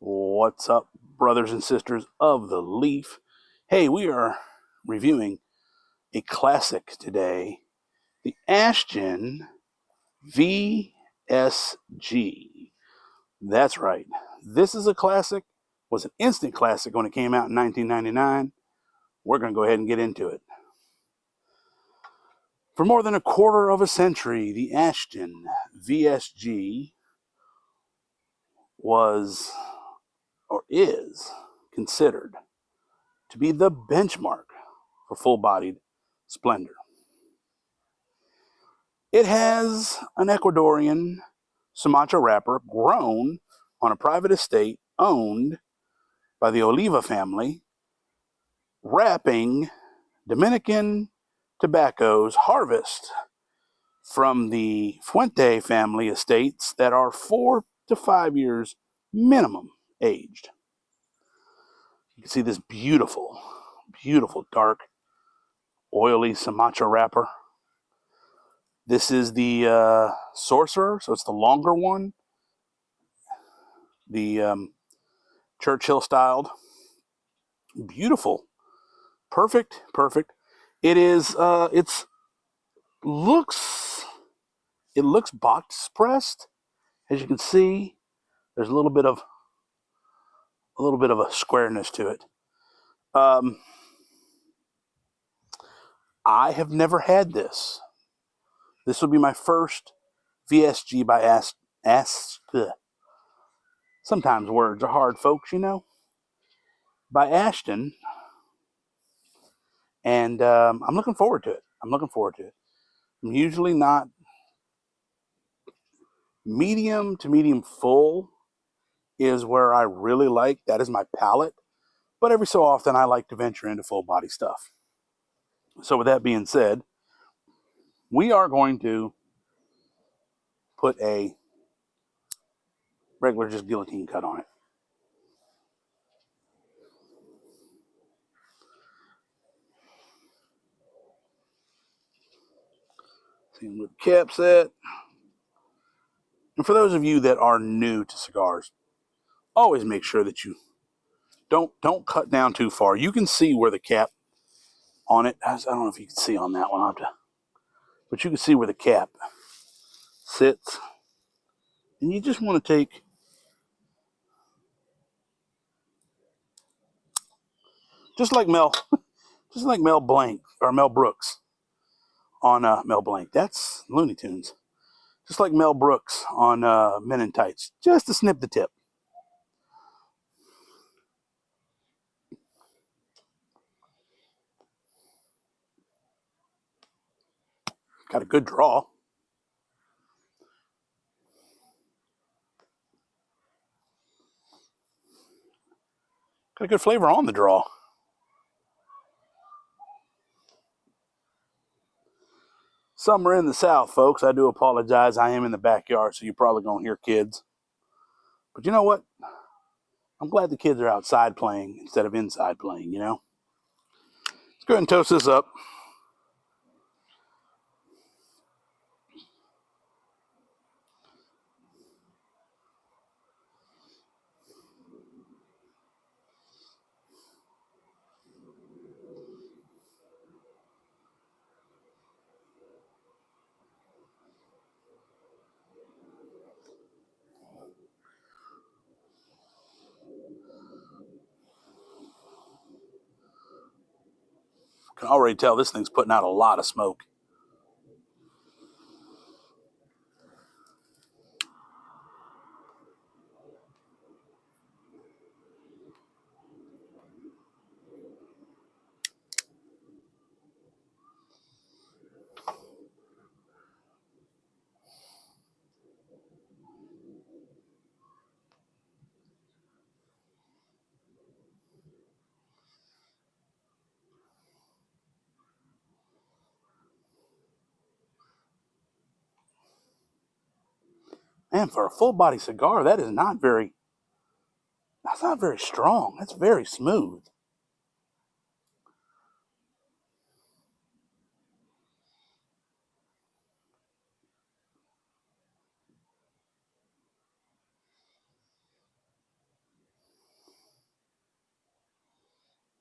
What's up, brothers and sisters of the leaf? Hey, we are reviewing a classic today, the Ashton VSG. That's right. This is a classic, was an instant classic when it came out in 1999. We're going to go ahead and get into it. For more than a quarter of a century, the Ashton VSG was, or is, considered to be the benchmark for full-bodied splendor. It has an Ecuadorian Sumatra wrapper grown on a private estate owned by the Oliva family, wrapping Dominican tobaccos harvest from the Fuente family estates that are 4 to 5 years minimum aged. You can see this beautiful, beautiful dark, oily Sumatra wrapper. This is the Sorcerer, so it's the longer one. The Churchill styled. Beautiful. Perfect. It is, it looks box pressed. As you can see, there's a little bit of a squareness to it. I have never had this. This will be my first VSG by sometimes words are hard, folks, you know. By Ashton. And I'm looking forward to it. I'm usually not medium to medium full is where I really like. That is my palate. But every so often, I like to venture into full body stuff. So with that being said, we are going to put a regular just guillotine cut on it. See where the cap's at. And for those of you that are new to cigars, always make sure that you don't cut down too far. You can see where the cap on it, I don't know if you can see on that one, but you can see where the cap sits. And you just want to take just like Mel Blanc or Mel Brooks on Mel Blanc. That's Looney Tunes. Just like Mel Brooks on Men in Tights. Just to snip the tip. Got a good draw. Got a good flavor on the draw. Summer in the South, folks. I do apologize. I am in the backyard, so you're probably going to hear kids. But you know what? I'm glad the kids are outside playing instead of inside playing, you know? Let's go ahead and toast this up. Can already tell this thing's putting out a lot of smoke. Man, for a full body cigar, that's not very strong. That's very smooth.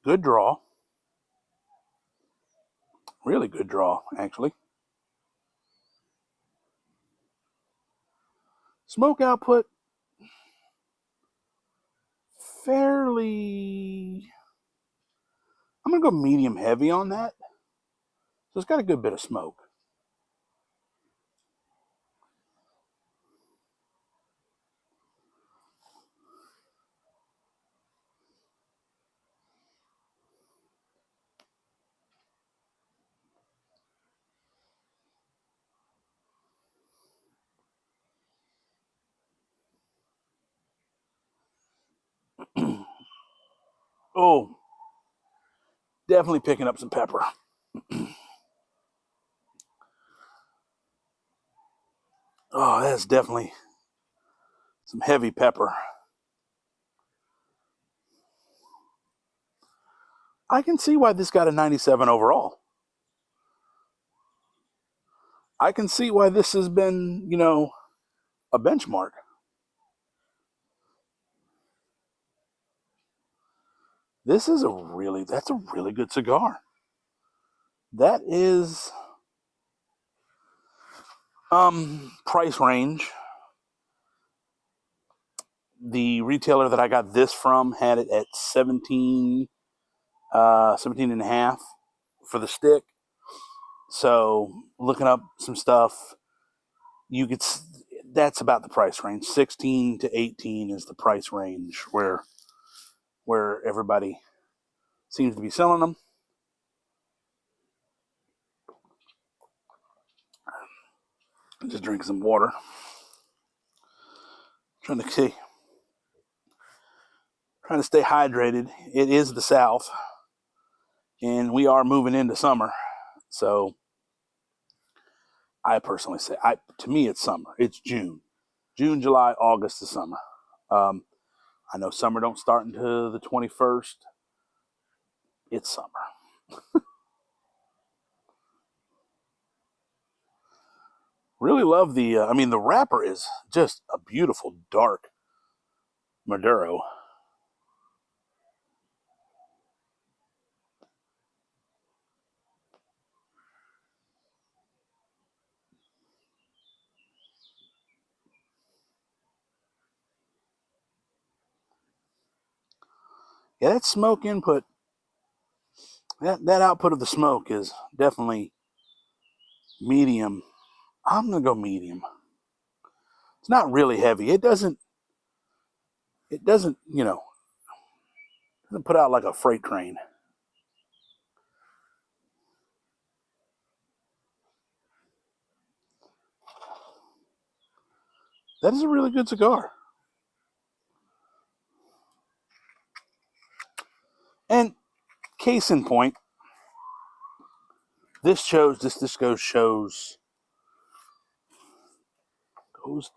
Good draw. Really good draw, actually. Smoke output, fairly... I'm going to go medium heavy on that. So it's got a good bit of smoke. Oh, definitely picking up some pepper. Oh, that's definitely some heavy pepper. I can see why this got a 97 overall. I can see why this has been, you know, a benchmark. This is that's a really good cigar. That is price range. The retailer that I got this from had it at 17 and a half for the stick. So looking up some stuff, you could, that's about the price range. 16 to 18 is the price range where everybody seems to be selling them. Just drink some water. Trying to stay hydrated. It is the South, and we are moving into summer. So I personally say, to me, it's summer. It's June, July, August is summer. I know summer don't start until the 21st. It's summer. Really love the, the wrapper is just a beautiful dark Maduro. Yeah, that smoke input, that output of the smoke is definitely medium. I'm going to go medium. It's not really heavy. It doesn't, you know, doesn't put out like a freight train. That is a really good cigar. And case in point, this goes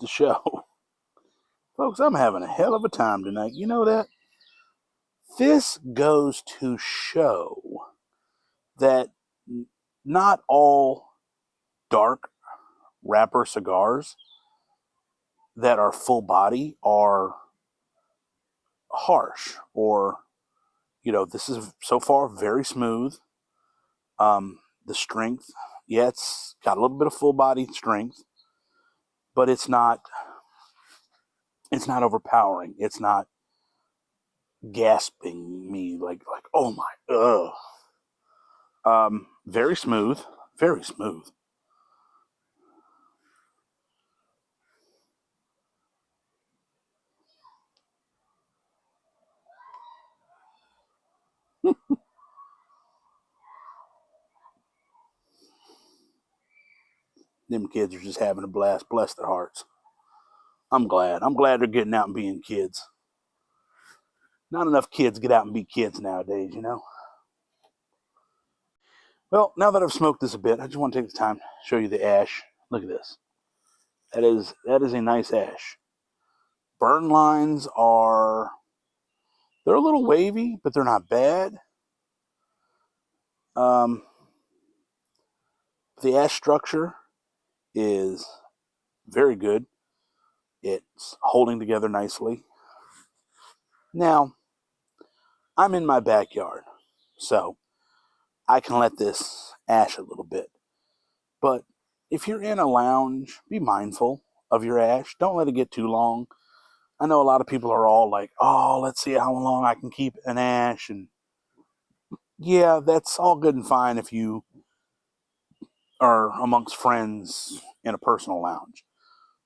to show. Folks, I'm having a hell of a time tonight. You know that? This goes to show that not all dark wrapper cigars that are full body are harsh, or, you know, this is so far very smooth. The strength, yeah, it's got a little bit of full body strength, but it's not overpowering. It's not gasping me like oh my, very smooth, very smooth. Them kids are just having a blast. Bless their hearts. I'm glad they're getting out and being kids. Not enough kids get out and be kids nowadays, you know. Well, now that I've smoked this a bit, I just want to take the time to show you the ash. Look at this. That is a nice ash. Burn lines are, they're a little wavy, but they're not bad. The ash structure is very good. It's holding together nicely. Now, I'm in my backyard. So I can let this ash a little bit. But if you're in a lounge, be mindful of your ash. Don't let it get too long. I know a lot of people are all like, oh, let's see how long I can keep an ash. And yeah, that's all good and fine if you are amongst friends in a personal lounge.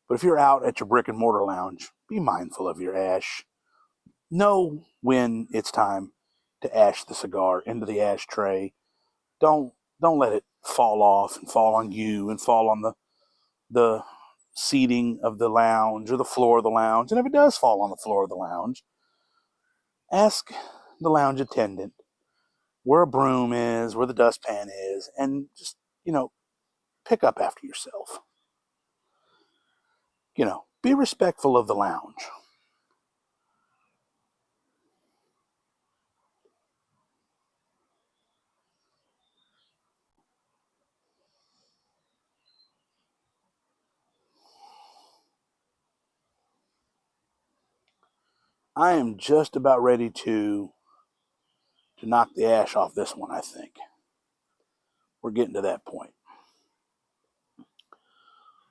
But if you're out at your brick and mortar lounge, be mindful of your ash. Know when it's time to ash the cigar into the ashtray. Don't let it fall off and fall on you and fall on the seating of the lounge or the floor of the lounge. And if it does fall on the floor of the lounge, ask the lounge attendant where a broom is, where the dustpan is, and just, pick up after yourself. Be respectful of the lounge. I am just about ready to knock the ash off this one, I think. We're getting to that point.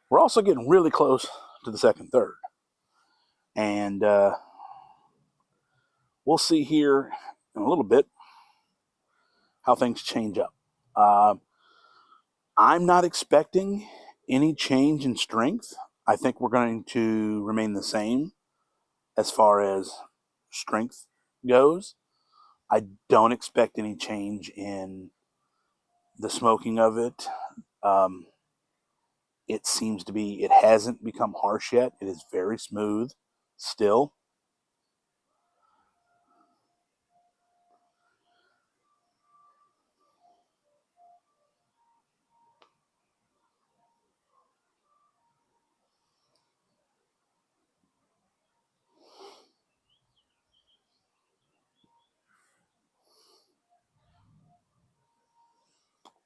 We're also getting really close to the second third. And we'll see here in a little bit how things change up. I'm not expecting any change in strength. I think we're going to remain the same as far as strength goes. I don't expect any change in the smoking of it. It seems to be, it hasn't become harsh yet. It is very smooth still.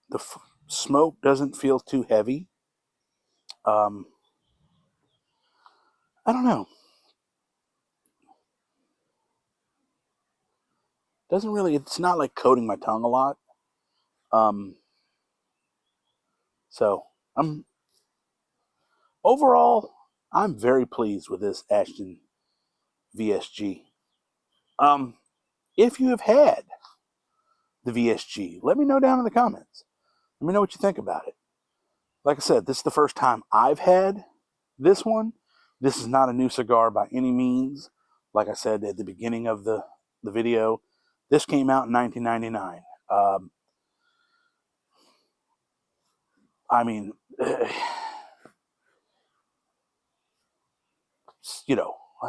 The smoke doesn't feel too heavy. Um, I don't know. Doesn't really, it's not like coating my tongue a lot. Um, so I'm overall, I'm very pleased with this Ashton VSG. Um, if you have had the VSG, let me know down in the comments. Let me know what you think about it. Like I said, this is the first time I've had this one. This is not a new cigar by any means. Like I said at the beginning of the video, this came out in 1999. I mean, let's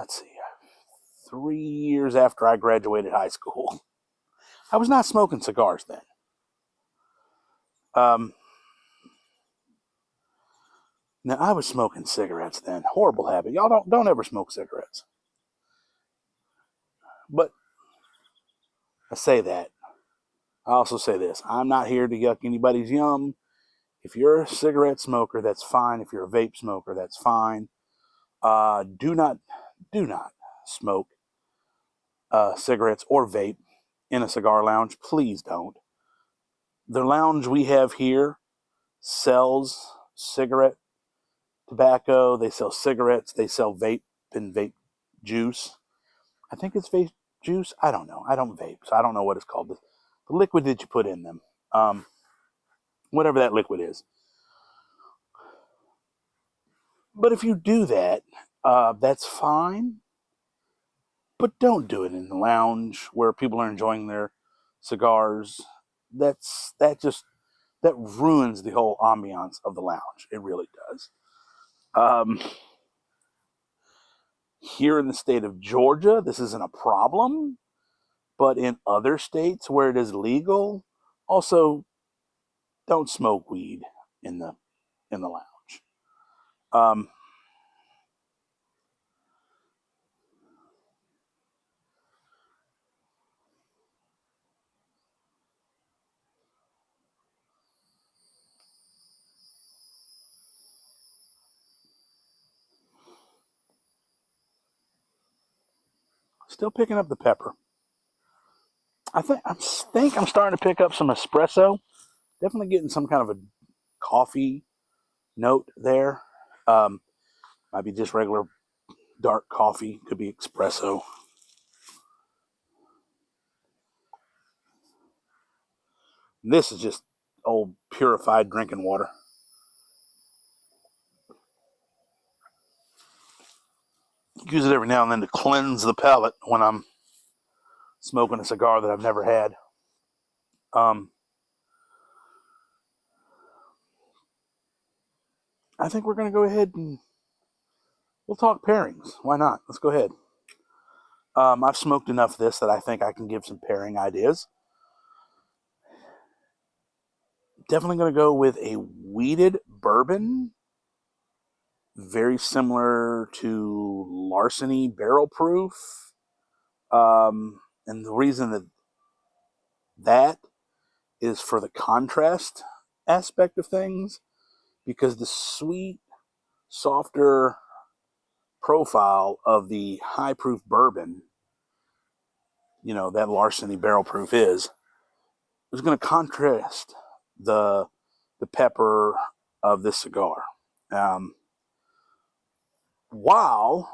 see, 3 years after I graduated high school. I was not smoking cigars then. Now I was smoking cigarettes then. Horrible habit. Y'all don't ever smoke cigarettes. But I say that. I also say this. I'm not here to yuck anybody's yum. If you're a cigarette smoker, that's fine. If you're a vape smoker, that's fine. Do not smoke cigarettes or vape in a cigar lounge. Please don't. The lounge we have here sells cigarette tobacco. They sell cigarettes. They sell vape and vape juice. I think it's vape juice. I don't know. I don't vape, so I don't know what it's called. The liquid that you put in them. Whatever that liquid is. But if you do that, that's fine. But don't do it in the lounge where people are enjoying their cigars. That ruins the whole ambiance of the lounge. It really does. Um, Here in the state of Georgia, this isn't a problem, but in other states where it is legal, also don't smoke weed in the lounge. Um, Still picking up the pepper. I think I'm starting to pick up some espresso. Definitely getting some kind of a coffee note there. Might be just regular dark coffee. Could be espresso. This is just old purified drinking water. Use it every now and then to cleanse the palate when I'm smoking a cigar that I've never had. I think we're going to go ahead and we'll talk pairings. Why not? Let's go ahead. I've smoked enough of this that I think I can give some pairing ideas. Definitely going to go with a wheated bourbon, very similar to Larceny barrel proof. And the reason that is for the contrast aspect of things, because the sweet, softer profile of the high proof bourbon, that Larceny barrel proof is going to contrast the pepper of this cigar, while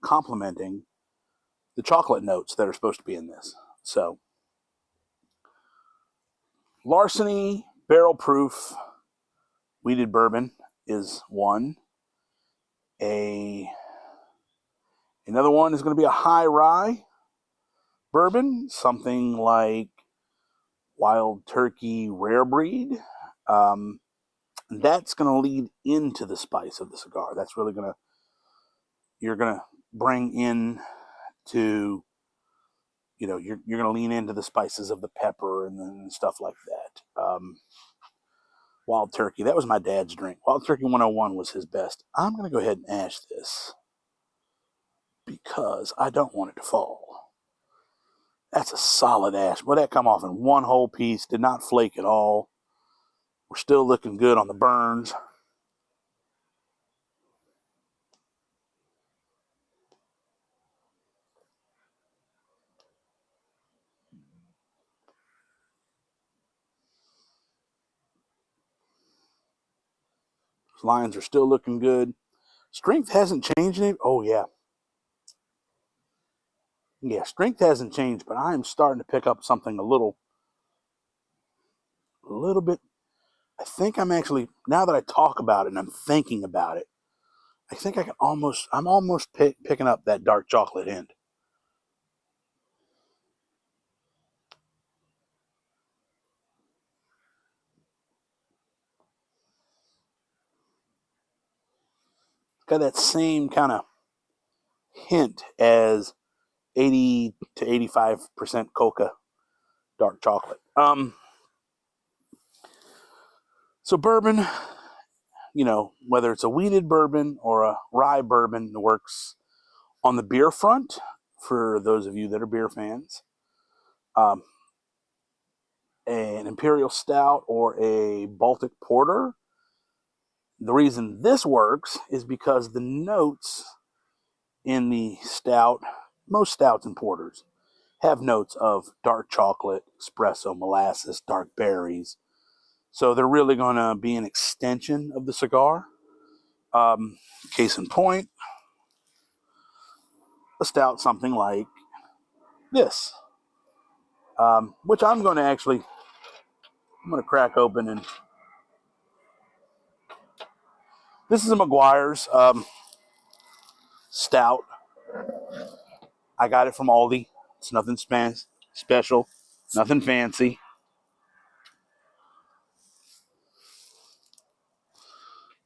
complementing the chocolate notes that are supposed to be in this. So, Larceny barrel proof wheated bourbon is one. Another one is going to be a high rye bourbon, something like Wild Turkey Rare Breed. That's going to lead into the spice of the cigar. That's really you're going to bring in to, you're going to lean into the spices of the pepper and stuff like that. Wild Turkey, that was my dad's drink. Wild Turkey 101 was his best. I'm going to go ahead and ash this because I don't want it to fall. That's a solid ash. Well, that come off in one whole piece, did not flake at all. We're still looking good on the burns. Those lines are still looking good. Strength hasn't changed any. Oh, yeah. Yeah, strength hasn't changed, but I'm starting to pick up something a little bit. I think I'm actually, now that I talk about it and I'm thinking about it, I think I'm almost picking up that dark chocolate hint. Got that same kind of hint as 80 to 85% coca dark chocolate. So bourbon, whether it's a wheated bourbon or a rye bourbon, works on the beer front for those of you that are beer fans. An imperial stout or a Baltic porter. The reason this works is because the notes in the stout, most stouts and porters, have notes of dark chocolate, espresso, molasses, dark berries. So they're really going to be an extension of the cigar. Case in point, a stout something like this, which I'm going to crack open. And this is a McGuire's stout. I got it from Aldi. It's nothing special, nothing fancy.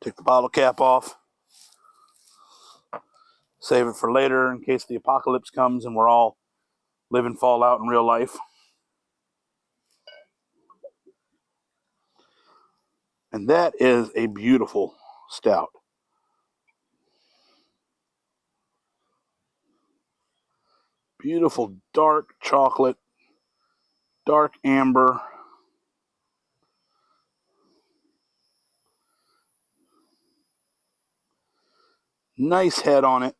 Take the bottle cap off. Save it for later in case the apocalypse comes and we're all live and fall out in real life. And that is a beautiful stout. Beautiful dark chocolate, dark amber. Nice head on it.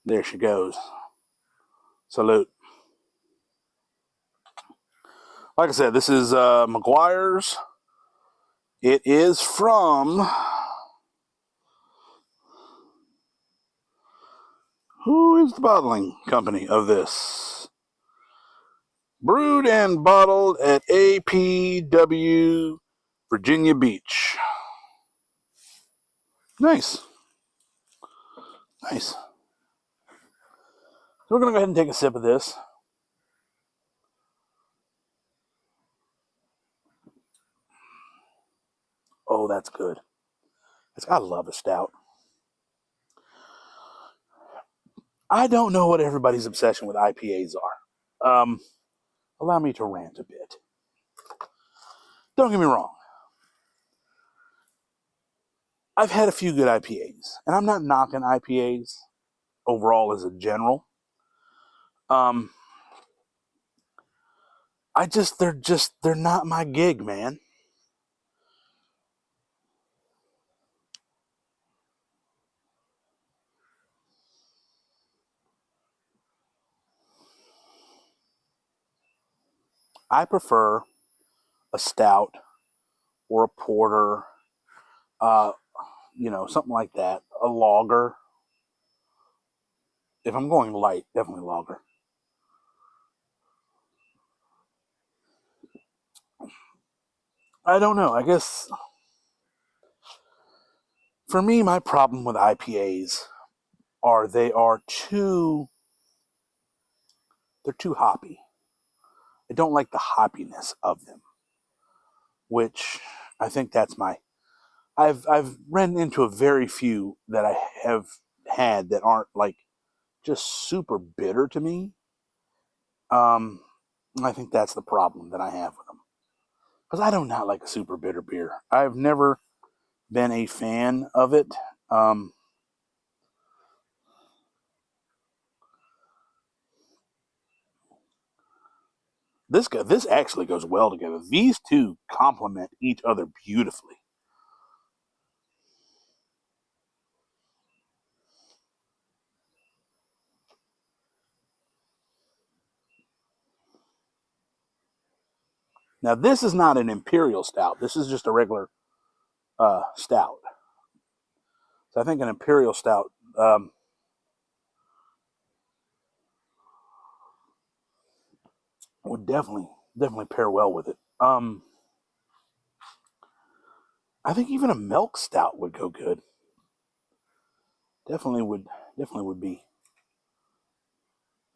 There she goes. Salute. Like I said, this is McGuire's. It is from... Who is the bottling company of this? Brewed and bottled at APW Virginia Beach. Nice. Nice. So we're going to go ahead and take a sip of this. Oh, that's good. I love a stout. I don't know what everybody's obsession with IPAs are. Allow me to rant a bit. Don't get me wrong. I've had a few good IPAs, and I'm not knocking IPAs overall as a general. They're not my gig, man. I prefer a stout or a porter, something like that. A lager. If I'm going light, definitely lager. I don't know. I guess for me, my problem with IPAs are they're too hoppy. I don't like the hoppiness of them, which I think that's I've run into a very few that I have had that aren't like just super bitter to me. I think that's the problem that I have with them. Because I do not like a super bitter beer. I've never been a fan of it. This actually goes well together. These two complement each other beautifully. Now, this is not an imperial stout. This is just a regular stout. So I think an imperial stout would definitely pair well with it. I think even a milk stout would go good. Definitely would be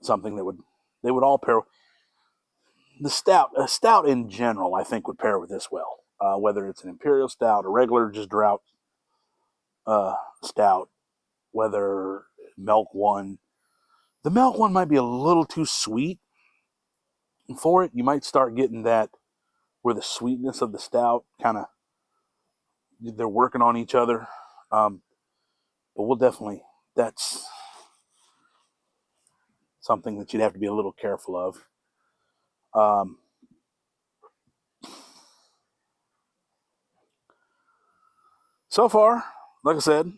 something that they would all pair. A stout in general, I think would pair with this well. Whether it's an imperial stout, a regular just drought stout, whether milk one. The milk one might be a little too sweet for it. You might start getting that where the sweetness of the stout kind of they're working on each other. But we'll definitely that's something that you'd have to be a little careful of. So far, like I said,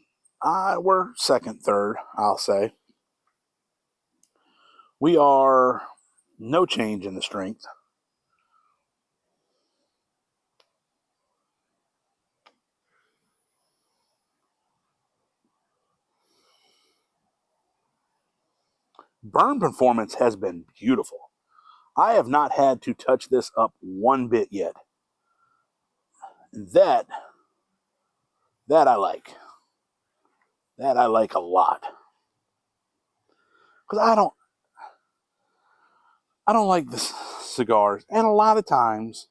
we're second, third, I'll say. We are no change in the strength. Burn performance has been beautiful. I have not had to touch this up one bit yet. That I like. That I like a lot. Because I don't like the cigars, and a lot of times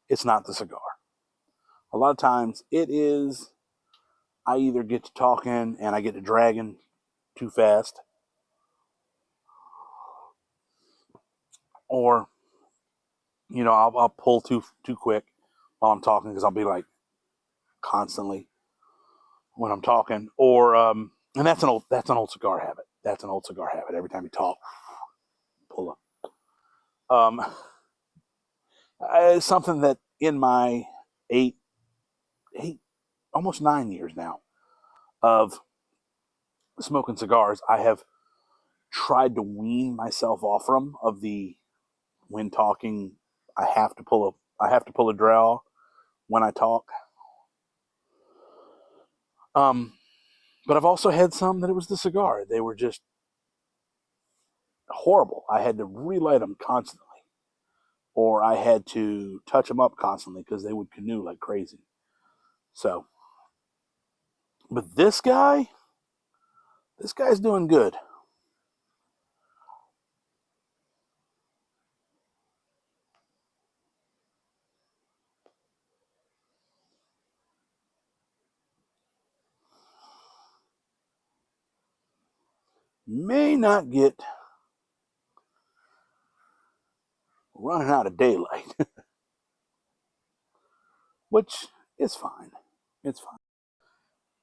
it's not the cigar. A lot of times it is I either get to talking and I get to dragging too fast, or I'll pull too quick while I'm talking because I'll be like constantly when I'm talking, or and that's an old cigar habit. That's an old cigar habit. Every time you talk, pull up. It's something that in my eight, almost 9 years now of smoking cigars, I have tried to wean myself off from of the when talking I have to pull a draw when I talk. But I've also had some that it was the cigar. They were just horrible. I had to relight them constantly, or I had to touch them up constantly because they would canoe like crazy. So, but this guy's doing good. May not get running out of daylight, which is fine. It's fine.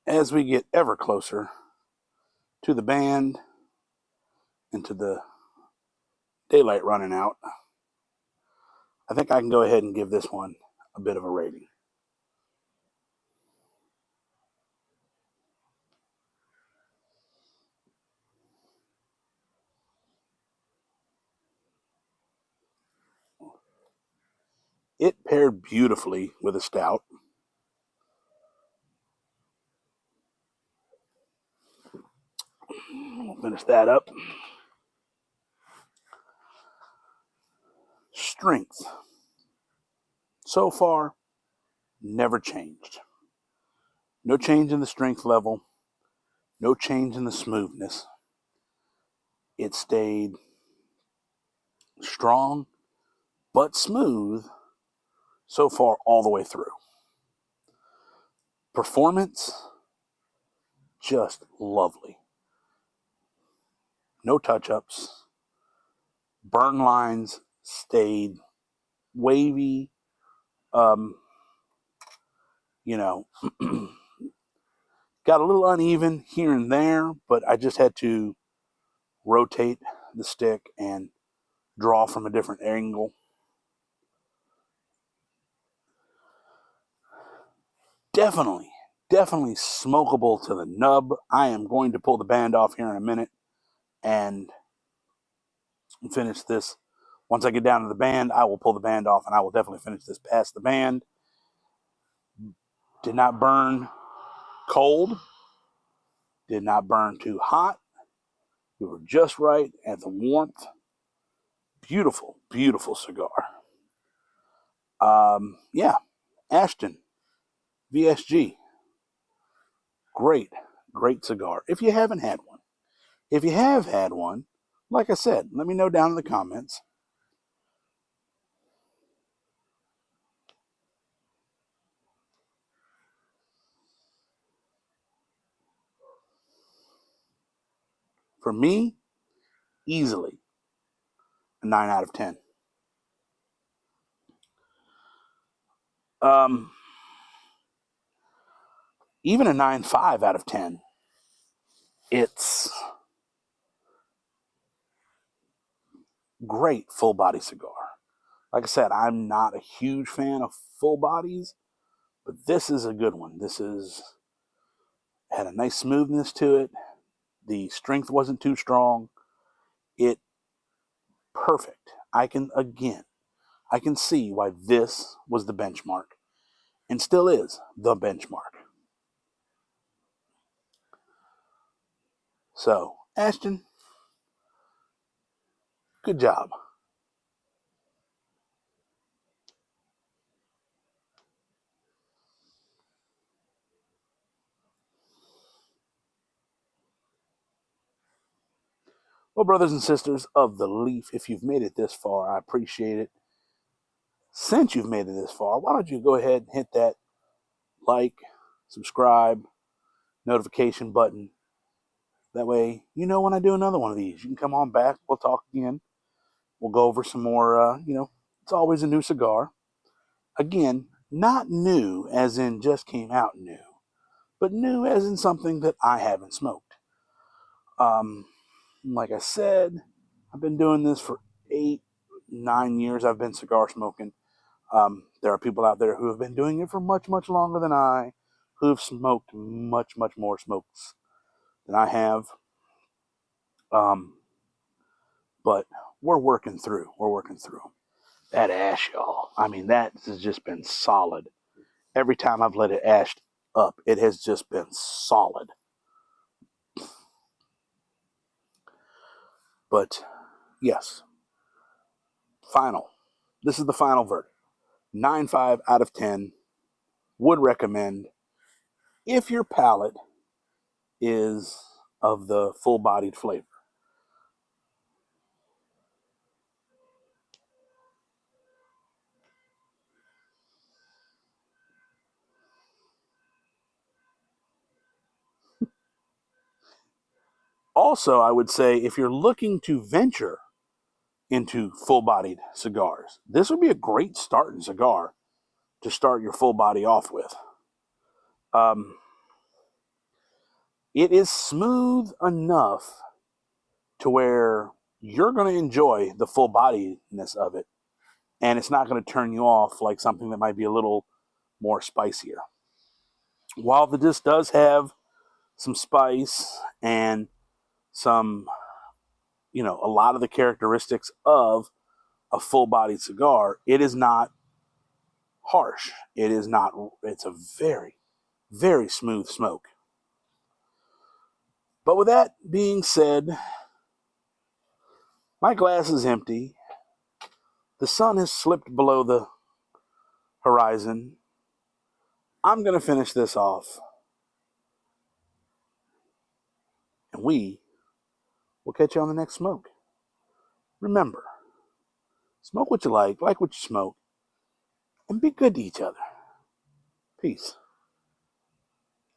As we get ever closer to the band and to the daylight running out, I think I can go ahead and give this one a bit of a rating. It paired beautifully with a stout. We'll finish that up. Strength. So far, never changed. No change in the strength level. No change in the smoothness. It stayed strong but smooth so far all the way through. Performance, just lovely. No touch-ups. Burn lines stayed wavy. You know, got a little uneven here and there, but I just had to rotate the stick and draw from a different angle. Definitely smokable to the nub. I am going to pull the band off here in a minute and finish this. Once I get down to the band, I will pull the band off and I will definitely finish this past the band. Did not burn cold. Did not burn too hot. We were just right at the warmth. Beautiful, beautiful cigar. Yeah, Ashton VSG. Great, great cigar. If you haven't had one, if you have had one, like I said, let me know down in the comments. For me, easily a 9 out of 10. Um, Even a 9.5 out of 10. It's great full body cigar. Like I said, I'm not a huge fan of full bodies, but this is a good one. This is had a nice smoothness to it. The strength wasn't too strong. It perfect. I can see why this was the benchmark and still is the benchmark. So, Ashton, good job. Well, brothers and sisters of the Leaf, if you've made it this far, I appreciate it. Since you've made it this far, why don't you go ahead and hit that like, subscribe, notification button. That way, you know when I do another one of these. You can come on back. We'll talk again. We'll go over some more, it's always a new cigar. Again, not new as in just came out new, but new as in something that I haven't smoked. Like I said, I've been doing this for 8-9 years. I've been cigar smoking. There are people out there who have been doing it for much, much longer than I, who have smoked much, much more smokes than I have. But we're working through. That ash, y'all. I mean, that has just been solid. Every time I've let it ash up, it has just been solid. But yes, final. This is the final verdict. 9.5 out of 10. Would recommend if your palate is of the full-bodied flavor. Also, I would say if you're looking to venture into full-bodied cigars, this would be a great starting cigar to start your full body off with. It is smooth enough to where you're going to enjoy the full bodiness of it, and it's not going to turn you off like something that might be a little more spicier. While this does have some spice and some, a lot of the characteristics of a full-bodied cigar, it is not harsh. It's a very, very smooth smoke. But with that being said, my glass is empty. The sun has slipped below the horizon. I'm going to finish this off. And we will catch you on the next smoke. Remember, smoke what you like what you smoke, and be good to each other. Peace.